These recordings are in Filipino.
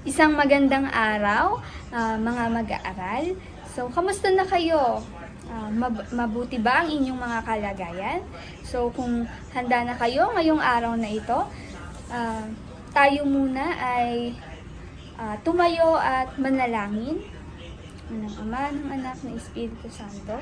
Isang magandang araw, mga mag-aaral. So, kamusta na kayo? Mabuti ba ang inyong mga kalagayan? So, kung handa na kayo ngayong araw na ito, ah, tayo muna ay tumayo at manalangin. Ng Ama, ng Anak, ng Espiritu Santo.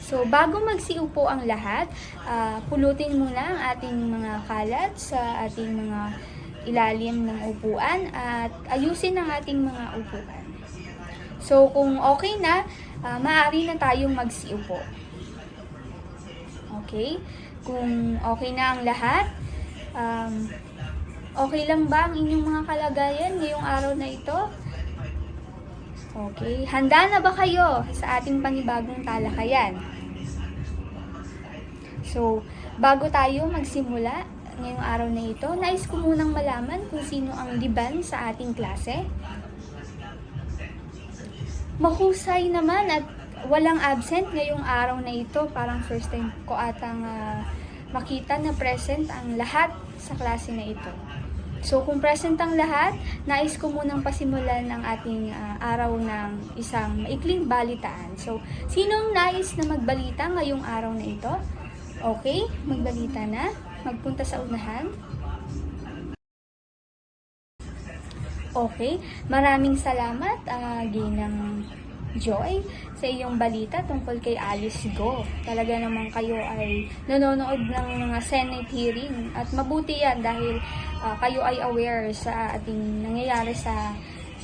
So, bago magsiupo ang lahat, pulutin muna ang ating mga kalat sa ating mga ilalim ng upuan at ayusin ang ating mga upuan. So, kung okay na, maaari na tayong magsiupo. Okay? Kung okay na ang lahat, okay lang ba ang inyong mga kalagayan ngayong araw na ito? Okay, handa na ba kayo sa ating panibagong talakayan? So, bago tayo magsimula ngayong araw na ito, nais ko munang malaman kung sino ang liban sa ating klase. Mahusay naman at walang absent ngayong araw na ito. Parang first time ko atang makita na present ang lahat sa klase na ito. So, kung present ang lahat, nais ko munang pasimulan ang ating araw ng isang maikling balitaan. So, sinong nais na magbalita ngayong araw na ito? Okay, magbalita na. Magpunta sa unahan. Okay, maraming salamat, Ginang Joy, sa iyong balita tungkol kay Alice Go. Talaga naman kayo ay nanonood ng mga Senate hearing at mabuti yan dahil kayo ay aware sa ating nangyayari sa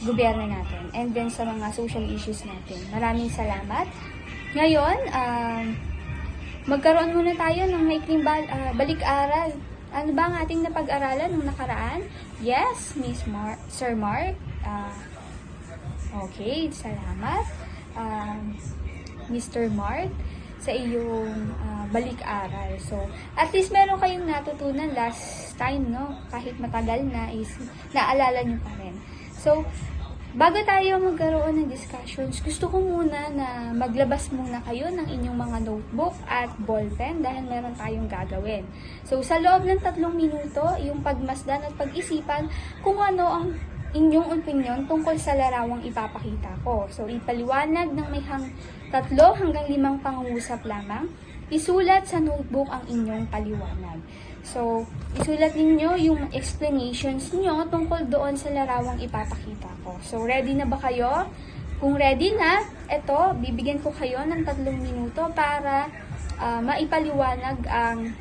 gobyerno natin and then sa mga social issues natin. Maraming salamat. Ngayon, magkaroon muna tayo ng maikling balik-aral. Ano ba ang ating napag-aralan nung nakaraan? Yes, Sir Mark. Okay, salamat. Mr. Mark, sa iyong balik-aral. So, at least meron kayong natutunan last time, no? Kahit matagal na is naalala nyo pa rin. So, bago tayo magkaroon ng discussions, gusto ko muna na maglabas muna kayo ng inyong mga notebook at ballpen dahil meron tayong gagawin. So, sa loob ng 3 minuto, yung pagmasdan at pag-isipan kung ano ang inyong opinion tungkol sa larawang ipapakita ko. So, ipaliwanag ng may 3 hanggang 5 pangungusap lamang. Isulat sa notebook ang inyong paliwanag. So, isulat ninyo yung explanations nyo tungkol doon sa larawang ipapakita ko. So, ready na ba kayo? Kung ready na, eto, bibigyan ko kayo ng 3 minuto para maipaliwanag ang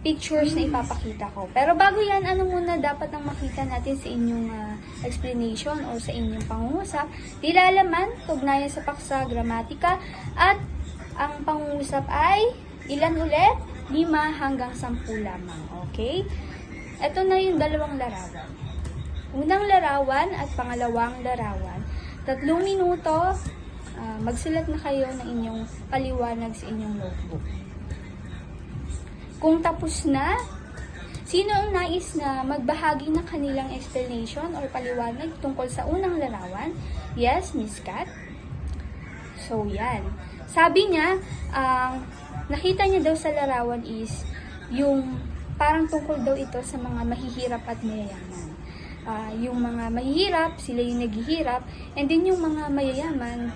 pictures na ipapakita ko. Pero bago yan, ano muna dapat ang makita natin sa inyong explanation o sa inyong pangungusap? Nilalaman, tugnayan sa paksa, gramatika, at ang pangungusap ay ilan ulit? 5 hanggang 10 lamang. Okay? Ito na yung 2 larawan. Unang larawan at pangalawang larawan. 3 minuto, magsulat na kayo ng inyong paliwanag sa inyong notebook. Kung tapos na, sino ang nais na magbahagi ng kanilang explanation or paliwanag tungkol sa unang larawan? Yes, Miss Kat? So, yan. Sabi niya, nakita niya daw sa larawan is yung parang tungkol daw ito sa mga mahihirap at mayayaman. Yung mga mahihirap, sila yung naghihirap, and then yung mga mayayaman,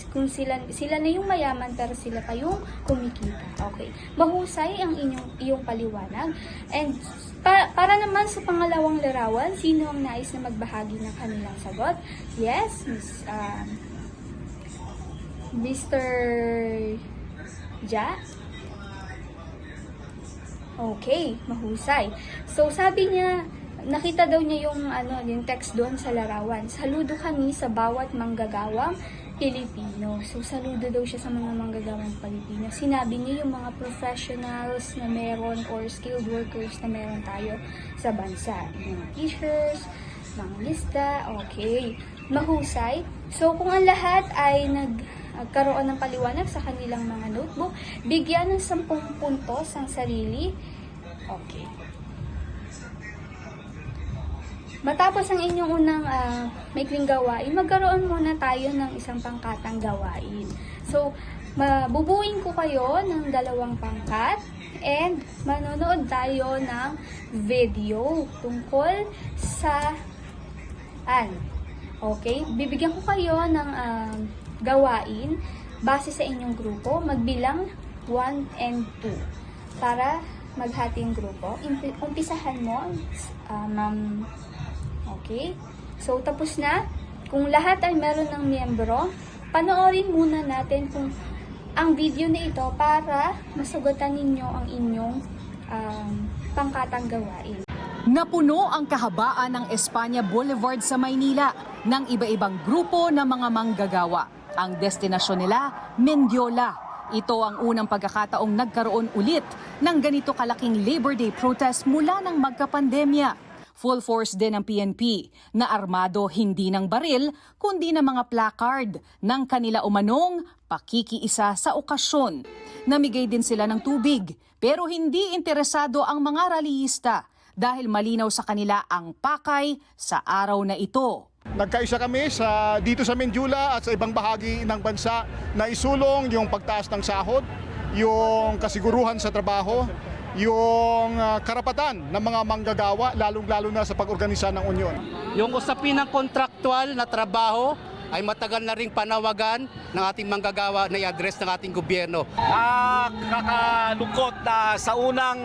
kung sila na yung mayaman pero sila pa yung kumikita. Okay. Mahusay ang iyong paliwanag. And para naman sa pangalawang larawan, sino ang nais na magbahagi ng kanilang sagot? Yes, Mr. Ja? Okay, mahusay. So, sabi niya, nakita daw niya yung text doon sa larawan. Saludo kami sa bawat manggagawang Pilipino. So, saludo daw siya sa mga manggagawang Pilipino. Sinabi niya yung mga professionals na meron or skilled workers na meron tayo sa bansa. Mga teachers, mga lista, okay. Mahusay. So, kung ang lahat ay nagkaroon ng paliwanag sa kanilang mga notebook, bigyan ng 10 puntos ang sarili. Okay. matapos ang inyong unang maikling gawain, magkaroon muna tayo ng isang pangkatang gawain. So, bubuin ko kayo ng 2 pangkat and manonood tayo ng video tungkol sa okay? Bibigyan ko kayo ng gawain base sa inyong grupo. Magbilang 1 and 2 para maghating grupo. Umpisahan mo, ma'am. Okay? So, tapos na. Kung lahat ay meron ng miyembro, panoorin muna natin kung ang video na ito para masugatan ninyo ang inyong pangkatang gawain. Napuno ang kahabaan ng Espanya Boulevard sa Maynila ng iba-ibang grupo ng mga manggagawa. Ang destinasyon nila, Mendiola. Ito ang unang pagkakataong nagkaroon ulit ng ganito kalaking Labor Day protest mula ng magkapandemya. Full force din ang PNP na armado hindi ng baril kundi ng mga placard ng kanila umanong pakikiisa sa okasyon. Namigay din sila ng tubig pero hindi interesado ang mga rallyista dahil malinaw sa kanila ang pakay sa araw na ito. Nagkaisa kami dito sa Mendiola at sa ibang bahagi ng bansa na isulong yung pagtaas ng sahod, yung kasiguruhan sa trabaho, yung karapatan ng mga manggagawa, lalong-lalo na sa pag-organisa ng unyon. Yung usapin ng kontraktual na trabaho ay matagal na ring panawagan ng ating manggagawa na i-address ng ating gobyerno. Nakakalungkot na sa unang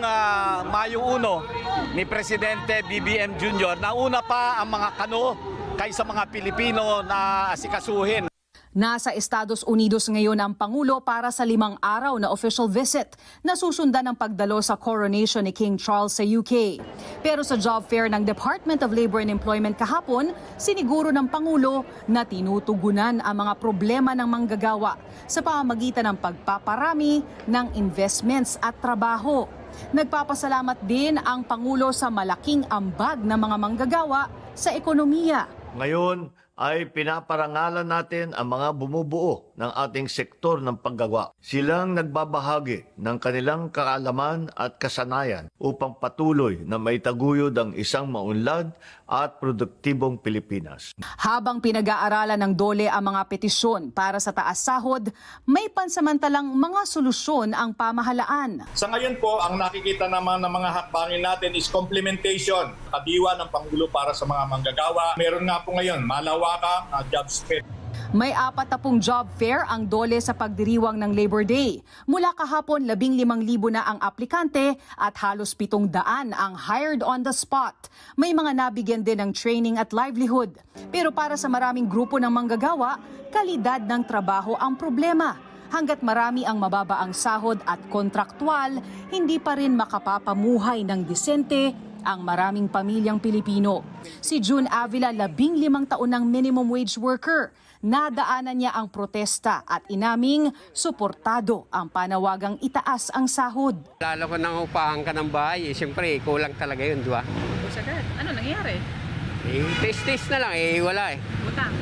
Mayo 1 ni Presidente BBM Jr. nauna pa ang mga kano kaysa mga Pilipino na asikasuhin. Nasa Estados Unidos ngayon ang Pangulo para sa 5 araw na official visit na susundan ng pagdalo sa coronation ni King Charles sa UK. Pero sa job fair ng Department of Labor and Employment kahapon, siniguro ng Pangulo na tinutugunan ang mga problema ng manggagawa sa pamamagitan ng pagpaparami ng investments at trabaho. Nagpapasalamat din ang Pangulo sa malaking ambag ng mga manggagawa sa ekonomiya. Ngayon ay pinaparangalan natin ang mga bumubuo ng ating sektor ng paggagawa. Silang nagbabahagi ng kanilang kaalaman at kasanayan upang patuloy na maitaguyod ang isang maunlad at produktibong Pilipinas. Habang pinag-aaralan ng DOLE ang mga petisyon para sa taas sahod, may pansamantalang mga solusyon ang pamahalaan. Sa ngayon po, ang nakikita naman ng mga hakbangin natin is complementation. Kadiwa ng Pangulo para sa mga manggagawa. Meron nga po ngayon, malawakang job fair. May 40 job fair ang DOLE sa pagdiriwang ng Labor Day. Mula kahapon, 15,000 na ang aplikante at halos 700 ang hired on the spot. May mga nabigyan din ng training at livelihood. Pero para sa maraming grupo ng manggagawa, kalidad ng trabaho ang problema. Hanggat marami ang mababa ang sahod at kontraktual, hindi pa rin makapapamuhay ng disente ang maraming pamilyang Pilipino. Si June Avila, 15 taon ng minimum wage worker. Nadaanan niya ang protesta at inaming suportado ang panawagang itaas ang sahod. Lalo ko nang upahan ka ng bahay, siyempre kulang talaga yun, di ba? O sagad, ano nangyari? Test na lang, wala Utang.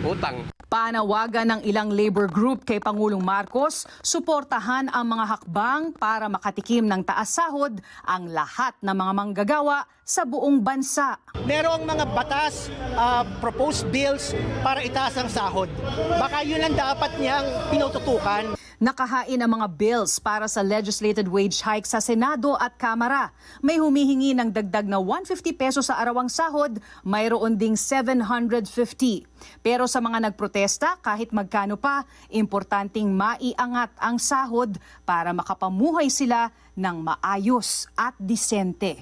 Utang. Panawagan ng ilang labor group kay Pangulong Marcos, suportahan ang mga hakbang para makatikim ng taas sahod ang lahat ng mga manggagawa sa buong bansa. Merong mga batas, proposed bills para itaas ang sahod. Baka yun ang dapat niyang pinututukan. Nakahain ang mga bills para sa legislated wage hike sa Senado at Kamara. May humihingi ng dagdag na 150 pesos sa arawang sahod, mayroon ding 750. Pero sa mga nagprotesta, kahit magkano pa, importanteng maiangat ang sahod para makapamuhay sila ng maayos at disente.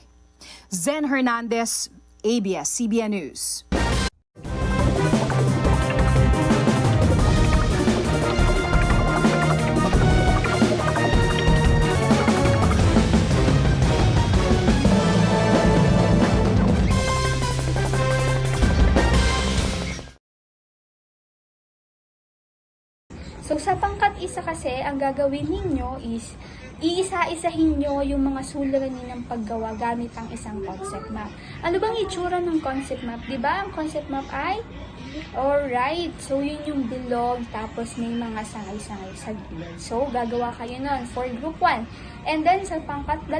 Zen Hernandez, ABS-CBN News. So, sa pangkat isa kasi, ang gagawin ninyo is iisa-isahin nyo yung mga suliranin ng paggawa gamit ang isang concept map. Ano bang itsura ng concept map? Diba ang concept map ay? Alright, so yun yung bilog, tapos may mga sangay-sangay sa gilid. So, gagawa kayo nun for group 1. And then, sa pangkat 2,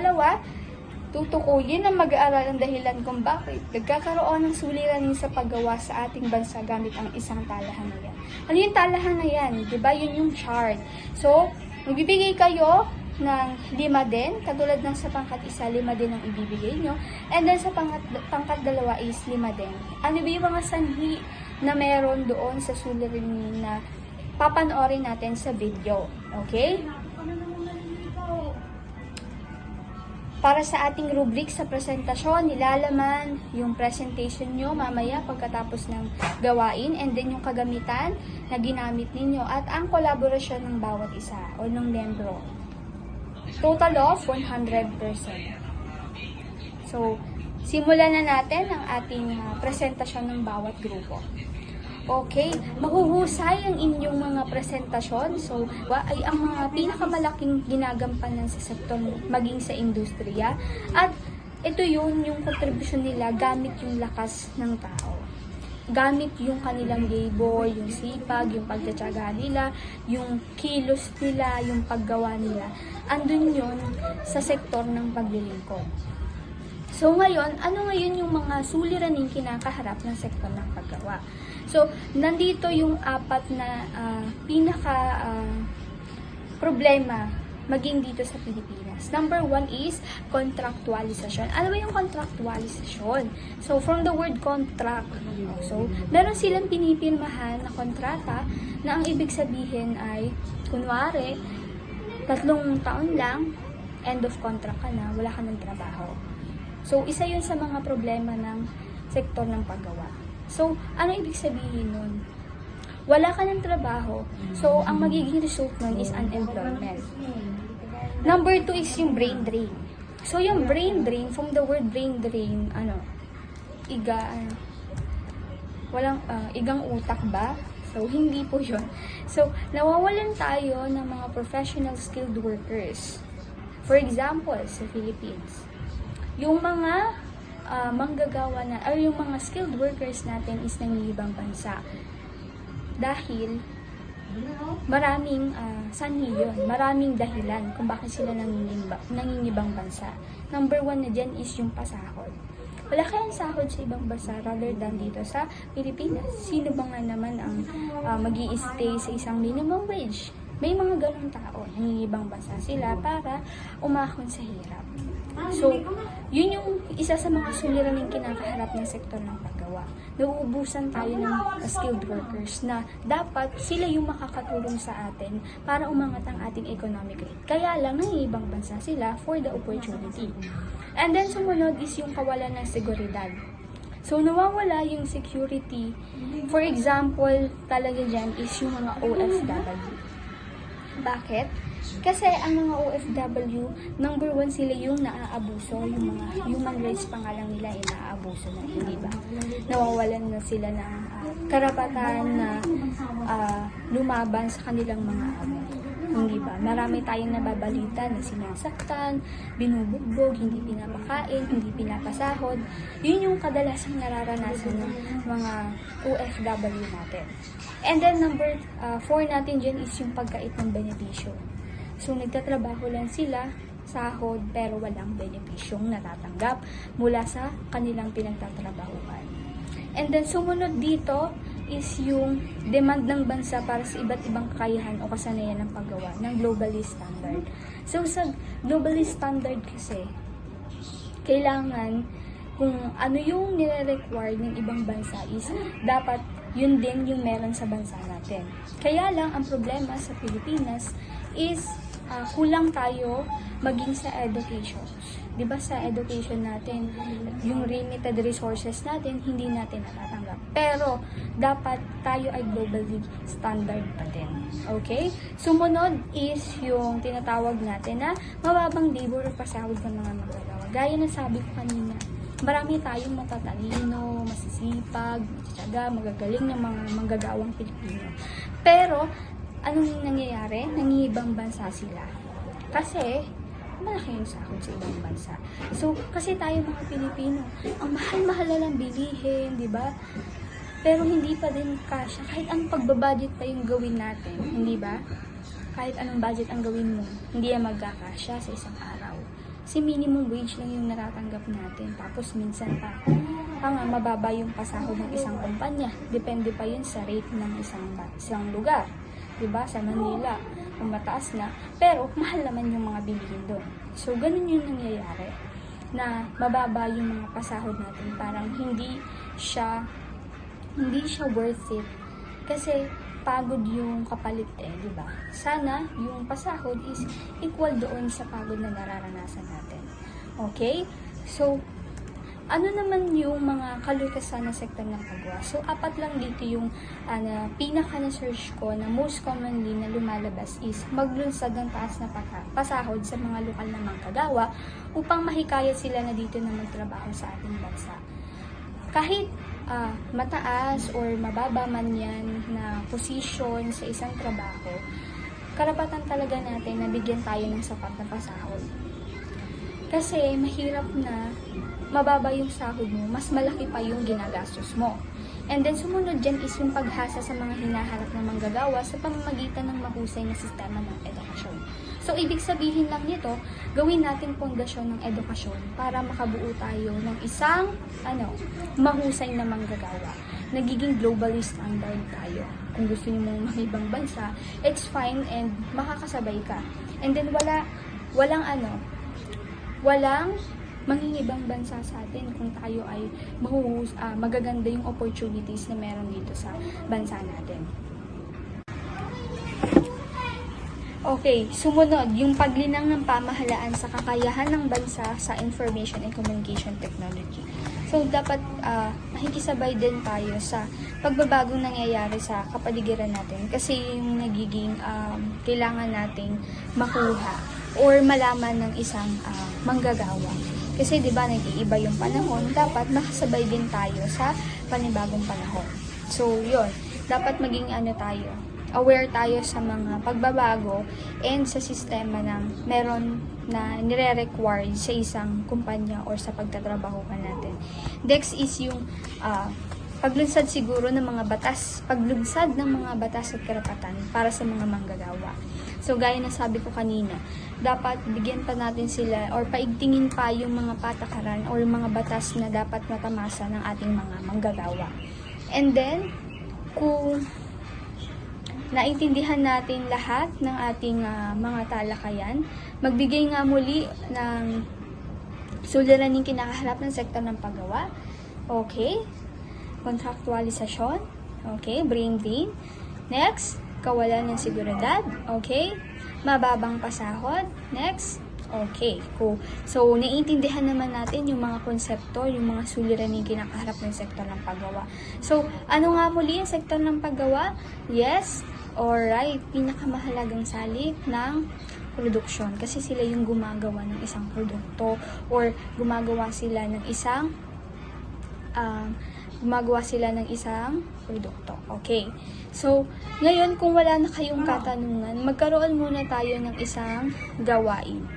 tutukuyin ng mag-aaral ang dahilan kung bakit nagkakaroon ng suliranin sa paggawa sa ating bansa gamit ang isang talahan na yan. Ano yung talahan na yan? Diba? Yun yung chart. So, magbibigay kayo ng 5 din, katulad ng sa pangkat 1, 5 din ang ibibigay nyo. And then sa pangkat 2 is 5 din. Ano ba yung mga sanhi na meron doon sa suliranin na papanoorin natin sa video? Okay? Para sa ating rubric sa presentasyon, nilalaman yung presentation nyo mamaya pagkatapos ng gawain, and then yung kagamitan na ginamit ninyo at ang kolaborasyon ng bawat isa o ng membro. Total of 100%. So, simulan na natin ang ating presentasyon ng bawat grupo. Okay, mahuhusay ang inyong mga presentasyon. So, ay ang mga pinakamalaking ginagampanan sa sektor maging sa industriya. At ito yung kontribusyon nila gamit yung lakas ng tao. Gamit yung kanilang labor, yung sipag, yung pagtatsaga nila, yung kilos nila, yung paggawa nila. Andun yun sa sektor ng paglilingkod. So ngayon, ano ngayon yung mga suliraning kinakaharap ng sektor ng paggawa? So, nandito yung 4 na problema maging dito sa Pilipinas. Number 1 is contractualisasyon. Ano ba yung contractualisasyon? So, from the word contract, so, meron silang pinipirmahan na kontrata na ang ibig sabihin ay, kunwari, 3 taon lang, end of contract ka na, wala ka ng trabaho. So, isa yun sa mga problema ng sektor ng paggawa. So, ano ibig sabihin nun? Wala ka ng trabaho, so ang magiging result nun is unemployment. Number 2 is yung brain drain. So, yung brain drain, from the word brain drain, igang utak ba? So, hindi po yun. So, nawawalan tayo ng mga professional skilled workers. For example, sa Philippines, yung mga manggagawa na, or yung mga skilled workers natin is nangingibang bansa. Dahil, maraming sanhi yun, maraming dahilan kung bakit sila nangingibang bansa. Number 1 na dyan is yung pasahod. Wala kayang sahod sa ibang bansa rather than dito sa Pilipinas. Sino ba nga naman ang mag-i-stay sa isang minimum wage? May mga ganong tao, nangingibang bansa sila para umahon sa hirap. So, yun yung isa sa mga suliraning kinakaharap ng sektor ng paggawa. Nauubusan tayo ng skilled workers na dapat sila yung makakatulong sa atin para umangat ang ating economic rate. Kaya lang, nangingibang bansa sila for the opportunity. And then, sumunod is yung kawalan ng seguridad. So, nawawala yung security. For example, talaga dyan is yung mga OFW. Bakit? Kasi ang mga OFW, number 1 sila yung naaabuso, yung mga human rights pa nga lang nila ay naaabuso na, hindi ba? Nawawalan na sila ng karapatan na lumaban sa kanilang mga amo, hindi ba? Marami tayong nababalita na sinasaktan, binubugbog, hindi pinapakain, hindi pinapasahod. Yun yung kadalasang nararanasan ng mga OFW natin. And then number 4 natin dyan is yung pagkait ng benepisyo. So, nagtatrabaho lang sila, sahod, pero walang benepisyong natatanggap mula sa kanilang pinagtatrabahuan. And then, sumunod dito is yung demand ng bansa para sa iba't ibang kakayahan o kasanayan ng paggawa ng globalist standard. So, sa globalist standard kasi, kailangan kung ano yung nire-require ng ibang bansa is dapat yun din yung meron sa bansa natin. Kaya lang, ang problema sa Pilipinas is kulang tayo maging sa education. Diba sa education natin, yung limited resources natin, hindi natin natatanggap. Pero, dapat tayo ay globally standard pa din. Okay? Sumunod is yung tinatawag natin na mababang labor o pasahod ng mga manggagawa. Gaya na sabi ko kanina, marami tayong matatalino, masisipag, matyaga, magagaling ng mga manggagawang Pilipino. Pero, anong nangyayari? Nangingibang bansa sila. Kasi, malaki yung sahod sa ibang bansa. So, kasi tayo mga Pilipino, ang mahal-mahal na lang bilihin, di ba? Pero hindi pa din kasya. Kahit ang pagbabudget pa yung gawin natin, hindi ba? Kahit anong budget ang gawin mo, hindi yan magkakasya sa isang araw. si minimum wage lang yung natatanggap natin. Tapos minsan pa nga mababa yung pasahod ng isang kumpanya. Depende pa yun sa rate ng isang lugar. Diba? Sa Manila, kung mataas na, pero mahal naman yung mga bilihin doon. So, ganun yung nangyayari, na mababa yung mga pasahod natin. Parang hindi siya worth it. Kasi, pagod yung kapalit di ba? Sana, yung pasahod is equal doon sa pagod na nararanasan natin. Okay? So, ano naman yung mga kalutasan ng sektor ng paggawa? So, 4 lang dito yung pinaka-na-search ko na most commonly na lumalabas is maglunsad ng taas na pasahod sa mga lokal na manggagawa upang mahikayat sila na dito na magtrabaho sa ating bansa. Kahit mataas or mababa man yan na position sa isang trabaho, karapatan talaga natin na bigyan tayo ng sapat na pasahod. Kasi mahirap na mababa yung sahod mo, mas malaki pa yung ginagastos mo. And then sumunod dyan is yung paghasa sa mga hinaharap na manggagawa sa pamamagitan ng mahusay na sistema ng edukasyon. So, ibig sabihin lang nito, gawin natin pundasyon ng edukasyon para makabuo tayo ng isang mahusay na manggagawa. Nagiging globally standard tayo. Kung gusto niyo mong ibang bansa, it's fine and makakasabay ka. And then walang mangingibang bansa sa atin kung tayo ay magaganda yung opportunities na meron dito sa bansa natin. Okay, sumunod, yung paglinang ng pamahalaan sa kakayahan ng bansa sa information and communication technology. So, dapat makikisabay din tayo sa pagbabagong nangyayari sa kapaligiran natin kasi yung nagiging kailangan nating makuha or malaman ng isang manggagawa. Kasi 'di ba nag-iiba yung panahon, dapat makasabay din tayo sa panibagong panahon. So, 'yun, dapat maging aware tayo sa mga pagbabago and sa sistema ng meron na nire-require sa isang kumpanya or sa pagtatrabaho natin. Next is yung paglunsad siguro ng mga batas, paglunsad ng mga batas at karapatan para sa mga manggagawa. So, gaya na sabi ko kanina, dapat bigyan pa natin sila or paigtingin pa yung mga patakaran or mga batas na dapat matamasa ng ating mga manggagawa. And then, kung naintindihan natin lahat ng ating mga talakayan, magbigay nga muli ng suliraning kinakaharap ng sektor ng paggawa. Okay? Kontraktualisasyon. Okay? Brain drain. Next, kawalan ng seguridad. Okay? Mababang pasahod. Next, okay, cool. So, naiintindihan naman natin yung mga konsepto, yung mga suliraning kinakaharap ng sektor ng paggawa. So, ano nga muli ang sektor ng paggawa? Yes, alright, pinakamahalagang salik ng produksyon kasi sila yung gumagawa ng isang produkto or gumagawa sila ng isang produkto. Okay. So, ngayon kung wala na kayong katanungan, magkaroon muna tayo ng isang gawain.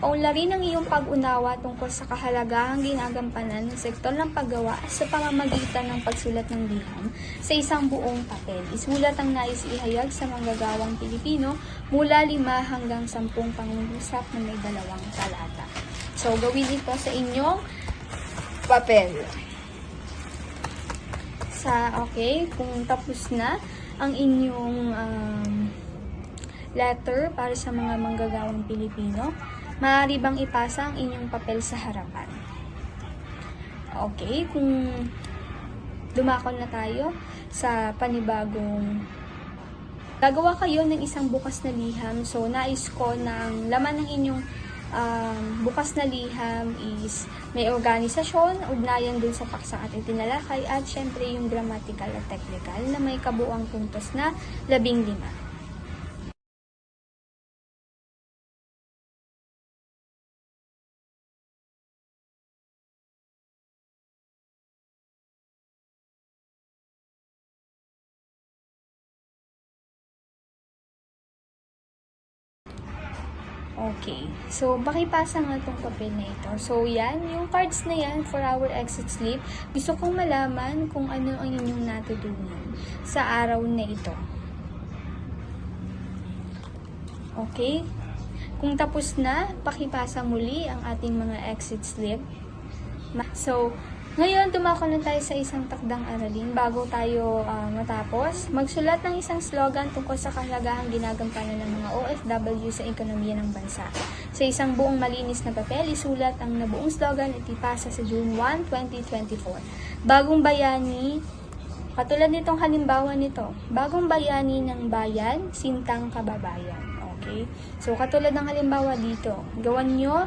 Paunlarin ang iyong pag-unawa tungkol sa kahalagahang ginagampanan ng sektor ng paggawa sa pamamagitan ng pagsulat ng liham sa isang buong papel. Isulat ang nais ihayag sa manggagawang Pilipino mula 5 hanggang 10 pangungusap na may 2 talata. So, gawin ito sa inyong papel. Kung tapos na ang inyong letter para sa mga manggagawang Pilipino, maaari bang ipasa ang inyong papel sa harapan? Okay, kung dumakon na tayo sa panibagong gagawa kayo ng isang bukas na liham. So, nais ko ng laman ng inyong bukas na liham is may organisasyon, ugnayan dun sa paksang ating tinalakay, at syempre yung grammatical at technical na may kabuuang puntos na 15. Okay. So, pakipasa nga itong papel na ito. So, yan. Yung cards na yan for our exit slip. Gusto kong malaman kung ano ang inyong natutunan sa araw na ito. Okay? Kung tapos na, pakipasa muli ang ating mga exit slip. So, ngayon, dumako na tayo sa isang takdang aralin. Bago tayo matapos, magsulat ng isang slogan tungkol sa kahalagahang ginagampanan ng mga OFW sa ekonomiya ng bansa. Sa isang buong malinis na papel, isulat ang nabuong slogan at ipasa sa June 1, 2024. Bagong bayani, katulad nitong halimbawa nito, bagong bayani ng bayan, sintang kababayan. Okay? So, katulad ng halimbawa dito, gawan nyo,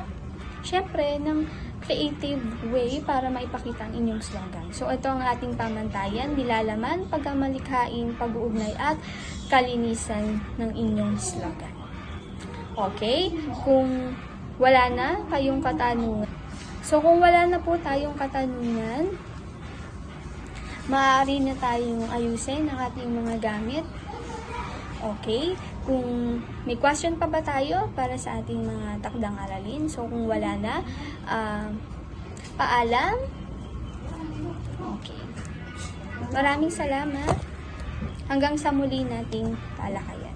syempre, ng creative way para maipakita ang inyong slogan. So, ito ang ating pamantayan, nilalaman, pagkamalikhain, pag-uugnay, at kalinisan ng inyong slogan. Okay? Kung wala na kayong katanungan, so kung wala na po tayong katanungan, maaari na tayong ayusin ang ating mga gamit. Okay? Kung may question pa ba tayo para sa ating mga takdang aralin? So, kung wala na, paalam. Okay. Maraming salamat. Hanggang sa muli nating talakayan.